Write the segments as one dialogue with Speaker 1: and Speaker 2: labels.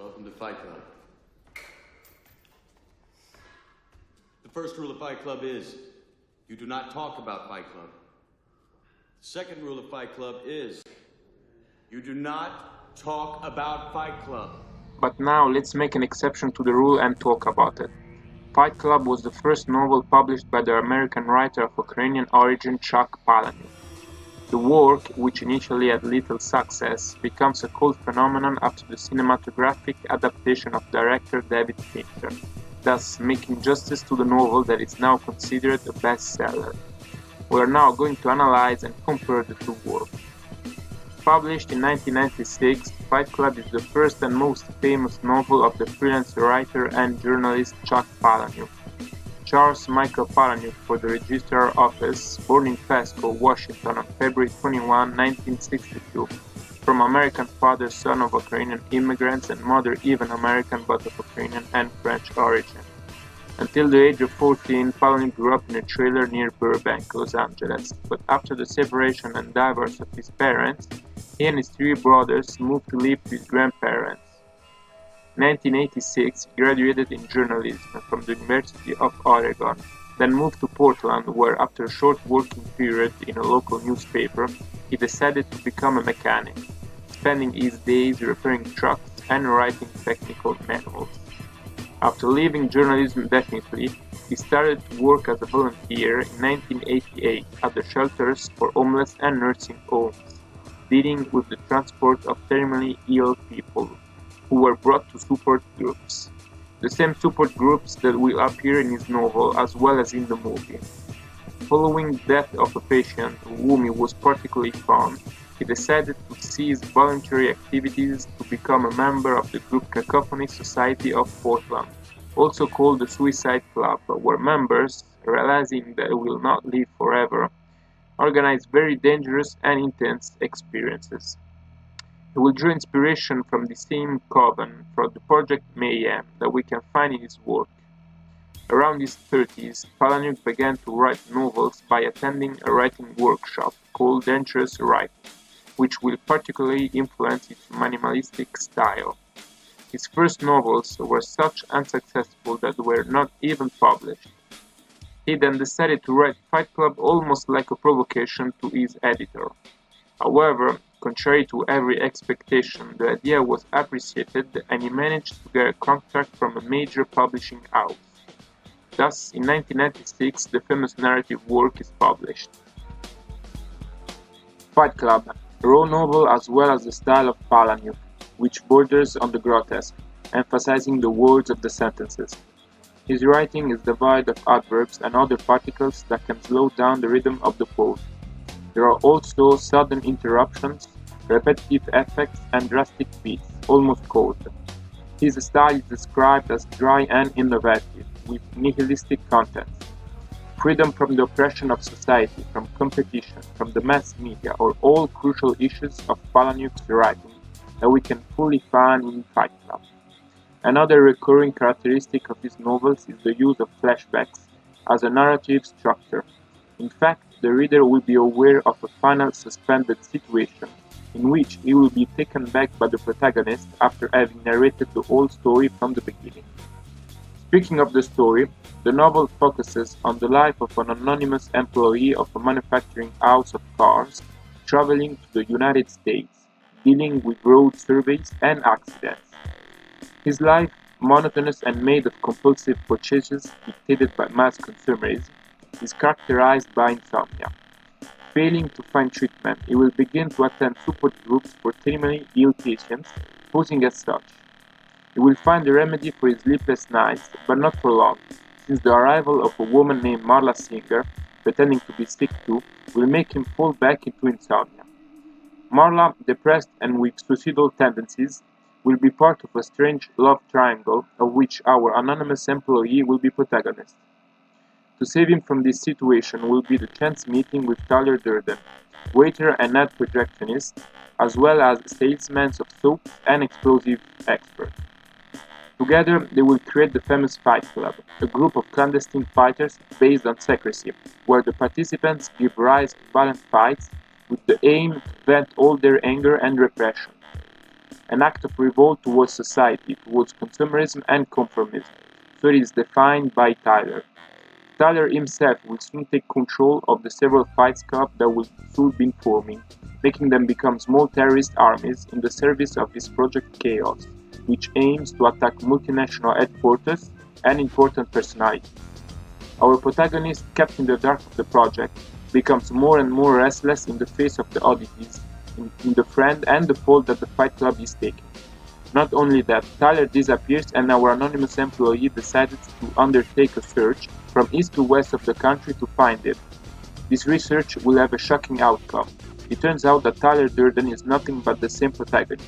Speaker 1: Welcome to Fight Club. The first rule of Fight Club is, you do not talk about Fight Club. The second rule of Fight Club is, you do not talk about Fight Club.
Speaker 2: But now let's make an exception to the rule and talk about it. Fight Club was the first novel published by the American writer of Ukrainian origin Chuck Palahniuk. The work, which initially had little success, becomes a cult phenomenon after the cinematographic adaptation of director David Fincher, thus making justice to the novel that is now considered a bestseller. We are now going to analyze and compare the two works. Published in 1996, Fight Club is the first and most famous novel of the freelance writer and journalist Chuck Palahniuk. Charles Michael Palahniuk for the Registrar Office, born in Pasco, Washington on February 21, 1962, from American father, son of Ukrainian immigrants, and mother even American but of Ukrainian and French origin. Until the age of 14, Palahniuk grew up in a trailer near Burbank, Los Angeles, but after the separation and divorce of his parents, he and his three brothers moved to live with his grandparents. In 1986, he graduated in journalism from the University of Oregon, then moved to Portland where, after a short working period in a local newspaper, he decided to become a mechanic, spending his days repairing trucks and writing technical manuals. After leaving journalism definitely, he started to work as a volunteer in 1988 at the shelters for homeless and nursing homes, dealing with the transport of terminally ill people who were brought to support groups. The same support groups that will appear in his novel as well as in the movie. Following the death of a patient whom he was particularly fond, he decided to cease voluntary activities to become a member of the group Cacophony Society of Portland, also called the Suicide Club, where members, realizing that they will not live forever, organize very dangerous and intense experiences. He will draw inspiration from the same coven for the Project Mayhem that we can find in his work. Around his 30s, Palahniuk began to write novels by attending a writing workshop called Dangerous Writing, which will particularly influence his minimalistic style. His first novels were such unsuccessful that they were not even published. He then decided to write Fight Club almost like a provocation to his editor. However, contrary to every expectation, the idea was appreciated and he managed to get a contract from a major publishing house. Thus, in 1996, the famous narrative work is published. Fight Club, a raw novel as well as the style of Palahniuk, which borders on the grotesque, emphasizing the words of the sentences. His writing is devoid of adverbs and other particles that can slow down the rhythm of the quote. There are also sudden interruptions, repetitive effects, and drastic beats, almost cold. His style is described as dry and innovative, with nihilistic contents. Freedom from the oppression of society, from competition, from the mass media, are all crucial issues of Palahniuk's writing that we can fully find in Fight Club. Another recurring characteristic of his novels is the use of flashbacks as a narrative structure. In fact, the reader will be aware of a final suspended situation in which he will be taken back by the protagonist after having narrated the whole story from the beginning. Speaking of the story, the novel focuses on the life of an anonymous employee of a manufacturing house of cars traveling to the United States, dealing with road surveys and accidents. His life, monotonous and made of compulsive purchases dictated by mass consumerism, is characterized by insomnia. Failing to find treatment, he will begin to attend support groups for terminally ill patients, posing as such. He will find a remedy for his sleepless nights, but not for long, since the arrival of a woman named Marla Singer, pretending to be sick too, will make him fall back into insomnia. Marla, depressed and with suicidal tendencies, will be part of a strange love triangle of which our anonymous employee will be protagonist. To save him from this situation will be the chance meeting with Tyler Durden, waiter and ad projectionist, as well as salesman of soaps and explosive expert. Together, they will create the famous Fight Club, a group of clandestine fighters based on secrecy, where the participants give rise to violent fights with the aim to vent all their anger and repression. an act of revolt towards society, towards consumerism and conformism. So it is defined by Tyler. Tyler himself will soon take control of the several fight clubs that will soon be forming, making them become small terrorist armies in the service of his Project Chaos, which aims to attack multinational headquarters and important personalities. Our protagonist, kept in the dark of the project, becomes more and more restless in the face of the oddities in the friend and the fault that the Fight Club is taking. Not only that, Tyler disappears and our anonymous employee decided to undertake a search from east to west of the country to find it. This research will have a shocking outcome. It turns out that Tyler Durden is nothing but the same protagonist,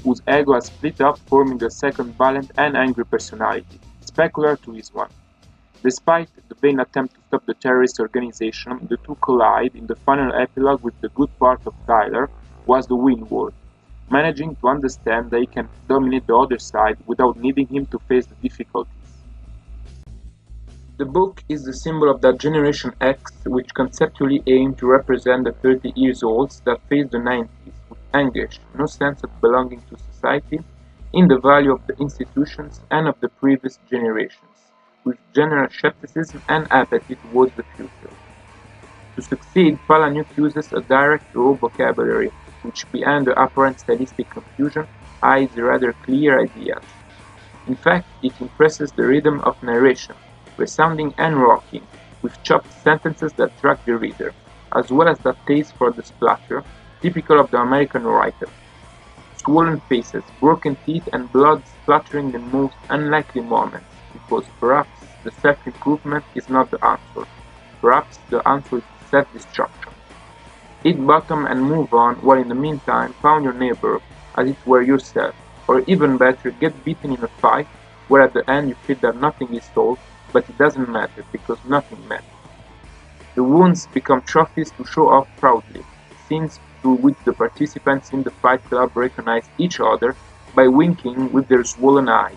Speaker 2: whose ego has split up, forming a second violent and angry personality, specular to his one. Despite the vain attempt to stop the terrorist organization, the two collide in the final epilogue with the good part of Tyler, who has the win word, managing to understand that he can dominate the other side without needing him to face the difficulties. The book is the symbol of that Generation X which conceptually aimed to represent the 30 years olds that faced the 90s with anguish, no sense of belonging to society, in the value of the institutions and of the previous generations, with general skepticism and apathy towards the future. To succeed, Palahniuk uses a direct, raw vocabulary, which behind the apparent stylistic confusion hides rather clear ideas. In fact, it impresses the rhythm of narration, resounding and rocking, with chopped sentences that attract the reader, as well as that taste for the splatter, typical of the American writer. Swollen faces, broken teeth, and blood splattering in most unlikely moments, because perhaps the self-improvement is not the answer. Perhaps the answer is self-destruction. Hit bottom and move on, while in the meantime pound your neighbor as it were yourself, or even better, get beaten in a fight, where at the end you feel that nothing is solved, but it doesn't matter, because nothing matters. The wounds become trophies to show off proudly, scenes through which the participants in the Fight Club recognize each other by winking with their swollen eyes.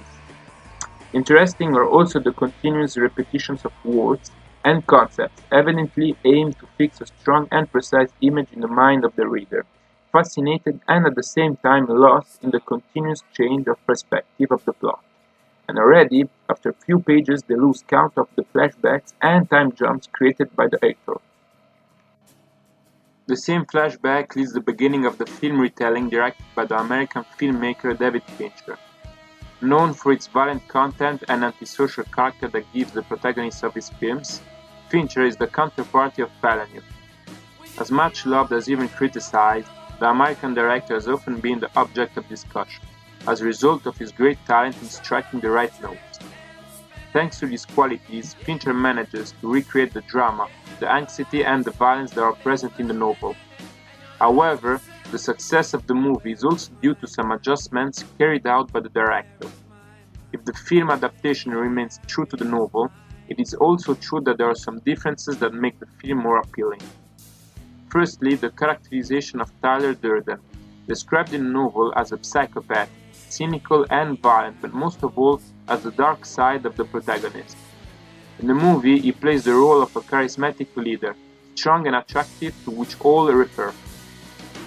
Speaker 2: Interesting are also the continuous repetitions of words and concepts, evidently aimed to fix a strong and precise image in the mind of the reader, fascinated and at the same time lost in the continuous change of perspective of the plot. And already, after a few pages, they lose count of the flashbacks and time jumps created by the author. The same flashback leads the beginning of the film retelling directed by the American filmmaker David Fincher. Known for its violent content and antisocial character that gives the protagonist of his films, Fincher is the counterparty of Palahniuk. As much loved as even criticized, the American director has often been the object of discussion, as a result of his great talent in striking the right notes. Thanks to these qualities, Fincher manages to recreate the drama, the anxiety and the violence that are present in the novel. However, the success of the movie is also due to some adjustments carried out by the director. If the film adaptation remains true to the novel, it is also true that there are some differences that make the film more appealing. Firstly, the characterization of Tyler Durden, described in the novel as a psychopath, cynical and violent, but most of all as the dark side of the protagonist. In the movie, he plays the role of a charismatic leader, strong and attractive, to which all refer.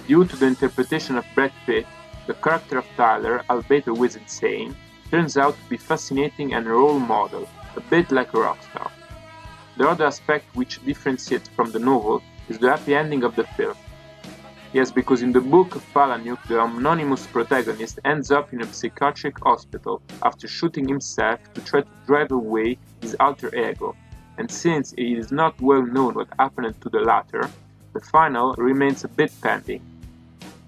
Speaker 2: Due to the interpretation of Brad Pitt, the character of Tyler, albeit always insane, turns out to be fascinating and a role model, a bit like a rock star. The other aspect which differentiates from the novel is the happy ending of the film. Yes, because in the book of Palahniuk, the anonymous protagonist ends up in a psychiatric hospital after shooting himself to try to drive away his alter ego, and since it is not well known what happened to the latter, the final remains a bit pending.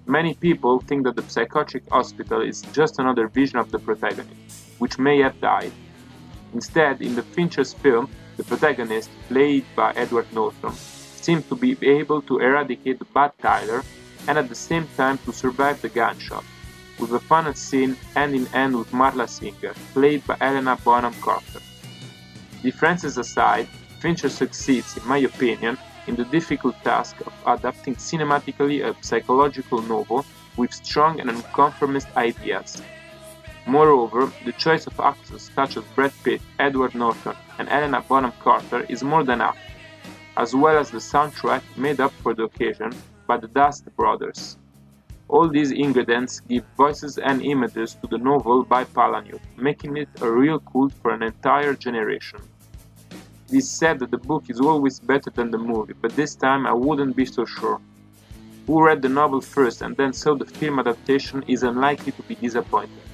Speaker 2: Many people think that the psychiatric hospital is just another vision of the protagonist, which may have died. Instead, in the Fincher's film, the protagonist, played by Edward Norton, seems to be able to eradicate the bad Tyler and at the same time to survive the gunshot, with a final scene hand in hand with Marla Singer, played by Helena Bonham Carter. Differences aside, Fincher succeeds, in my opinion, in the difficult task of adapting cinematically a psychological novel with strong and unconformist ideas. Moreover, the choice of actors such as Brad Pitt, Edward Norton, and Helena Bonham Carter is more than apt, as well as the soundtrack made up for the occasion by the Dust Brothers. All these ingredients give voices and images to the novel by Palahniuk, making it a real cult for an entire generation. It is said that the book is always better than the movie, but this time I wouldn't be so sure. Who read the novel first and then saw the film adaptation is unlikely to be disappointed.